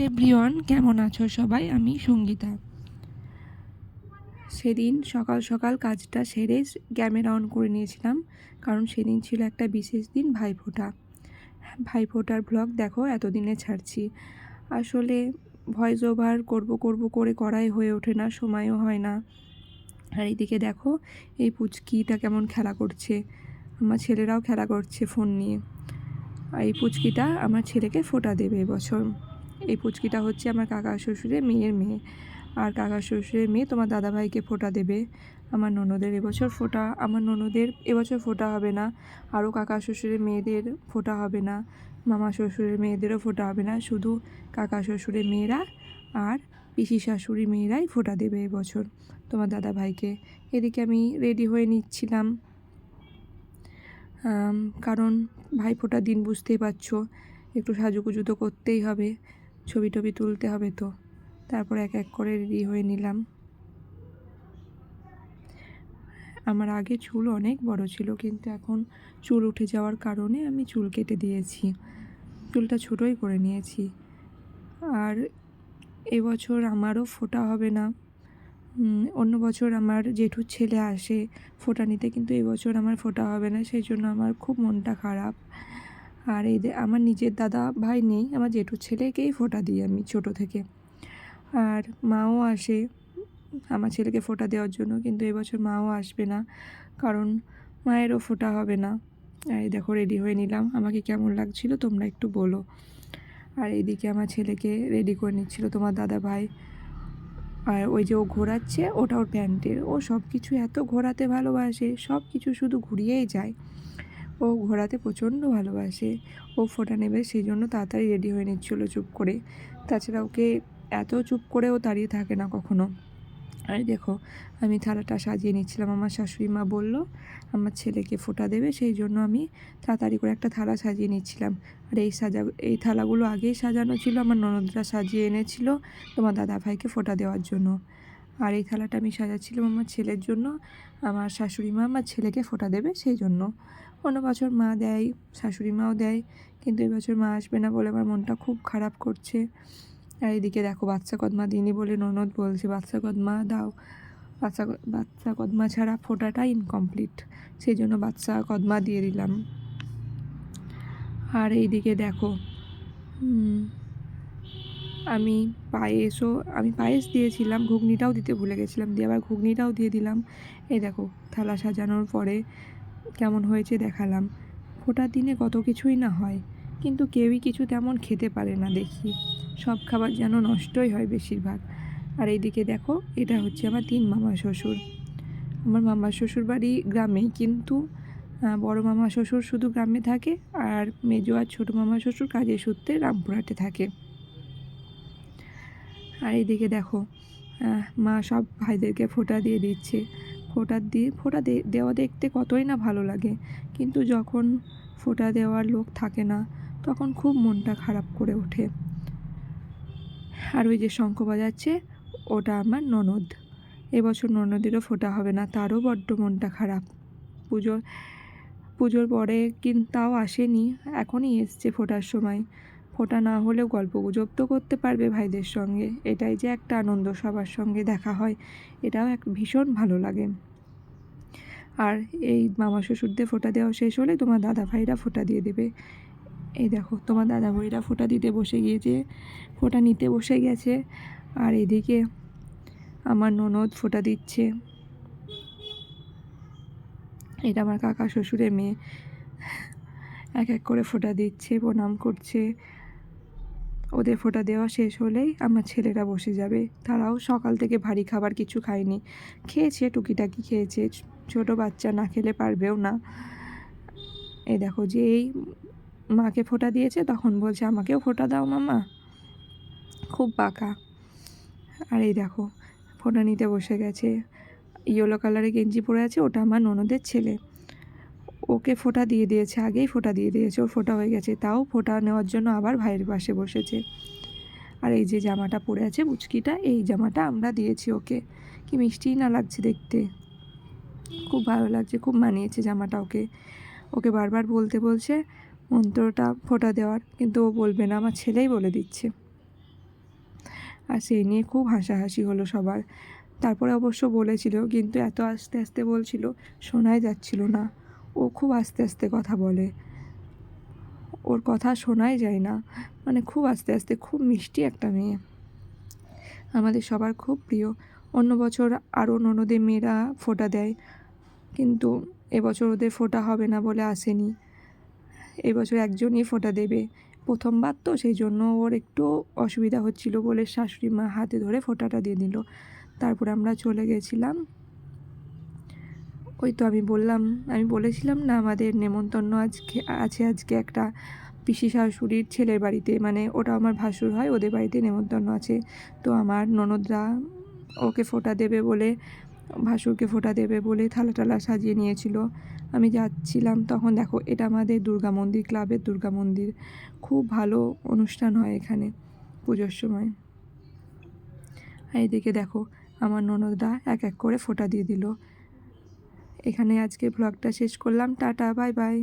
Everyone, কেমন আছো সবাই? আমি সঙ্গীতা। সেদিন সকাল সকাল কাজটা সেরে ক্যামেরা অন করে নিয়েছিলাম, কারণ সেদিন ছিল একটা বিশেষ দিন, ভাইফোঁটা। ভাইফোঁটার ব্লগ দেখো এতদিনে ছাড়ছি। আসলে ভয়েস ওভার করব করে করাই হয়ে ওঠে না, সময়ও হয় না। আর এইদিকে দেখো এই পুচকিটা কেমন খেলা করছে, আমার ছেলেরাও খেলা করছে ফোন নিয়ে। আর এই পুচকিটা আমার ছেলেকে ফোঁটা দেবে এবছর। এই পুচকিটা হচ্ছে আমার কাকা শ্বশুরের মেয়ের মেয়ে, আর কাকা শ্বশুরের মেয়ে তোমার দাদাভাইকে ফোঁটা দেবে। আমার ননদের এবছর ফোঁটা, আমার ননদের এবছর ফোঁটা হবে না, আরও কাকা শ্বশুরের মেয়েদের ফোঁটা হবে না, মামা শ্বশুরের মেয়েদেরও ফোঁটা হবে না, শুধু কাকা শ্বশুরের মেয়েরা আর পিসি শাশুড়ির মেয়েরাই ফোঁটা দেবে এবছর তোমার দাদাভাইকে। এদিকে আমি রেডি হয়ে নিচ্ছিলাম, কারণ ভাইফোঁটার দিন বুঝতেই পারছো, একটু সাজুগুজু তো করতেই হবে, ছবি টবি তুলতে হবে। তো তারপর এক এক করে রেডি হয়ে নিলাম। আমার আগে চুল অনেক বড় ছিল, কিন্তু এখন চুল উঠে যাওয়ার কারণে আমি চুল কেটে দিয়েছি, চুলটা ছোটোই করে নিয়েছি। আর এবছর আমারও ফোঁটা হবে না। অন্য বছর আমার জেঠুর ছেলে আসে ফোঁটা নিতে, কিন্তু এবছর আমার ফোঁটা হবে না, সেই জন্য আমার খুব মনটা খারাপ। আর আমার নিজের দাদা ভাই নেই, আমার জেঠুর ছেলেকেই ফোঁটা দিই আমি ছোটো থেকে। আর মাও আসে আমার ছেলেকে ফোঁটা দেওয়ার জন্য, কিন্তু এবছর মাও আসবে না, কারণ মায়েরও ফোঁটা হবে না। আর এই দেখো রেডি হয়ে নিলাম, আমাকে কেমন লাগছিল তোমরা একটু বলো। আর এইদিকে আমার ছেলেকে রেডি করে নিচ্ছিল তোমার দাদা ভাই। আর ওই যে ও ঘোরাচ্ছে, ওটা ওর প্যান্টের। ও সব কিছু এত ঘোরাতে ভালোবাসে, সব কিছু শুধু ঘুরিয়েই যায়। ও ঘোরাতে প্রচণ্ড ভালোবাসে। ও ফোঁটা নেবে সেই জন্য তাড়াতাড়ি রেডি হয়ে নিচ্ছিল চুপ করে। তাছাড়া ওকে এত চুপ করে ও দাঁড়িয়ে থাকে না কখনো। আর দেখো আমি থালাটা সাজিয়ে নিচ্ছিলাম, আমার শাশুড়ি মা বললো আমার ছেলেকে ফোঁটা দেবে, সেই জন্য আমি তাড়াতাড়ি করে একটা থালা সাজিয়ে নিচ্ছিলাম। আর এই থালাগুলো আগেই সাজানো ছিল, আমার ননদরা সাজিয়ে এনেছিল তোমার দাদা ভাইকে ফোঁটা দেওয়ার জন্য। আর এই থালাটা আমি সাজাচ্ছিলাম আমার ছেলের জন্য, আমার শাশুড়ি মা আমার ছেলেকে ফোঁটা দেবে সেই জন্য। অন্য বছর মা দেয়, শাশুড়ি মাও দেয়, কিন্তু এবছর মা আসবে না বলে আমার মনটা খুব খারাপ করছে। আর এদিকে দেখো বাচ্চা কদমা দিইনি বলে ননদ বলছে বাচ্চা কদমা দাও, বাচ্চা কদমা ছাড়া ফোঁটাটা ইনকমপ্লিট, সেই জন্য বাচ্চা কদমা দিয়ে দিলাম। আর এইদিকে দেখো আমি পায়েস দিয়েছিলাম, ঘুগনিটাও দিতে ভুলে গেছিলাম, দিয়ে আবার ঘুগনিটাও দিয়ে দিলাম। এই দেখো থালা সাজানোর পরে কেমন হয়েছে দেখালাম। ফোঁটার দিনে কত কিছুই না হয়, কিন্তু কেউই কিছু তেমন খেতে পারে না দেখি, সব খাবার যেন নষ্টই হয় বেশিরভাগ। আর এইদিকে দেখো এটা হচ্ছে আমার 3 মামা শ্বশুর। আমার মামা শ্বশুর বাড়ি গ্রামেই, কিন্তু বড় মামা শ্বশুর শুধু গ্রামে থাকে, আর মেজো আর ছোটো মামা শ্বশুর কাজের সূত্রে রামপুরহাটে থাকে। আর এইদিকে দেখো মা সব ভাইদেরকে ফোঁটা দিয়ে দিচ্ছে। ফোঁটা দেওয়া দেখতে কতই না ভালো লাগে, কিন্তু যখন ফোঁটা দেওয়ার লোক থাকে না তখন খুব মনটা খারাপ করে ওঠে। আর ওই যে শঙ্খ বাজাচ্ছে ওটা আমার ননদ, এবছর ননদেরও ফোঁটা হবে না, তারও বড্ড মনটা খারাপ। পুজোর পরে কিন্তু তাও আসেনি, এখনই এসছে ফোঁটার সময়। ফোঁটা না হলেও গল্পগুজব তো করতে পারবে ভাইদের সঙ্গে, এটাই যে একটা আনন্দ, সবার সঙ্গে দেখা হয়, এটাও এক ভীষণ ভালো লাগে। আর এই মামা শ্বশুরদের ফোঁটা দেওয়া শেষ হলে তোমার দাদা ভাইরা ফোঁটা দিয়ে দেবে। এই দেখো তোমার দাদা ভাইরা ফোঁটা দিতে বসে গিয়েছে, ফোঁটা নিতে বসে গেছে। আর এদিকে আমার ননদ ফোঁটা দিচ্ছে, এটা আমার কাকা শ্বশুরের মেয়ে, এক এক করে ফোঁটা দিচ্ছে, প্রণাম করছে। ওদের ফোঁটা দেওয়া শেষ হলেই আমার ছেলেরা বসে যাবে, তারাও সকাল থেকে ভারী খাবার কিছু খায়নি, খেয়েছে টুকিটাকি খেয়েছে, ছোটো বাচ্চা না খেলে পারবেও না। এই দেখো যে এই মাকে ফোঁটা দিয়েছে তখন বলছে আমাকেও ফোঁটা দাও মামা, খুব পাকা। আর এই দেখো ফোঁটা নিতে বসে গেছে, ইয়েলো কালারের গেঞ্জি পরে আছে, ওটা আমার ননদের ছেলে, ওকে ফোঁটা দিয়ে দিয়েছে, আগেই ফোঁটা দিয়ে দিয়েছে, ওর ফোঁটা হয়ে গেছে, তাও ফোঁটা নেওয়ার জন্য আবার ভাইয়ের পাশে বসেছে। আর এই যে জামাটা পরে আছে পুচকিটা, এই জামাটা আমরা দিয়েছি ওকে, কি মিষ্টিই না লাগছে দেখতে, খুব ভালো লাগছে, খুব মানিয়েছে জামাটা ওকে। ওকে বারবার বলছে মন্ত্রটা ফোঁটা দেওয়ার, কিন্তু ও বলবে না, আমার ছেলেই বলে দিচ্ছে। আর সেই নিয়ে খুব হাসাহাসি হলো সবার। তারপরে অবশ্য বলেছিল, কিন্তু এত আস্তে আস্তে বলছিল শোনাই যাচ্ছিল না। ও খুব আস্তে আস্তে কথা বলে, ওর কথা শোনাই যায় না, মানে খুব আস্তে আস্তে। খুব মিষ্টি একটা মেয়ে, আমাদের সবার খুব প্রিয়। অন্য বছর আরও ননদের মেয়েরা ফোঁটা দেয়, কিন্তু এবছর ওদের ফোঁটা হবে না বলে আসেনি। এবছর একজনই ফোঁটা দেবে, প্রথমবার তো, সেই জন্য ওর একটু অসুবিধা হচ্ছিল বলে শাশুড়ি মা হাতে ধরে ফোঁটাটা দিয়ে দিল। তারপরে আমরা চলে গেছিলাম। ওই তো আমি বলেছিলাম না আমাদের নেমন্তন্ন আজকে একটা পিসি শাশুড়ির ছেলের বাড়িতে, মানে ওটা আমার ভাসুর হয়, ওদের বাড়িতে নেমন্তন্ন আছে। তো আমার ননদরা ওকে ফোঁটা দেবে বলে, ভাসুরকে ফোঁটা দেবে বলে থালা টালা সাজিয়ে নিয়েছিল। আমি যাচ্ছিলাম তখন দেখো, এটা আমাদের দুর্গা মন্দির, ক্লাবের দুর্গা মন্দির। খুব ভালো অনুষ্ঠান হয় এখানে পুজোর সময়। আর এদিকে দেখো আমার ননদরা এক এক করে ফোঁটা দিয়ে দিল। এখানে আজকে ব্লগটা শেষ করলাম। Tata, bye bye.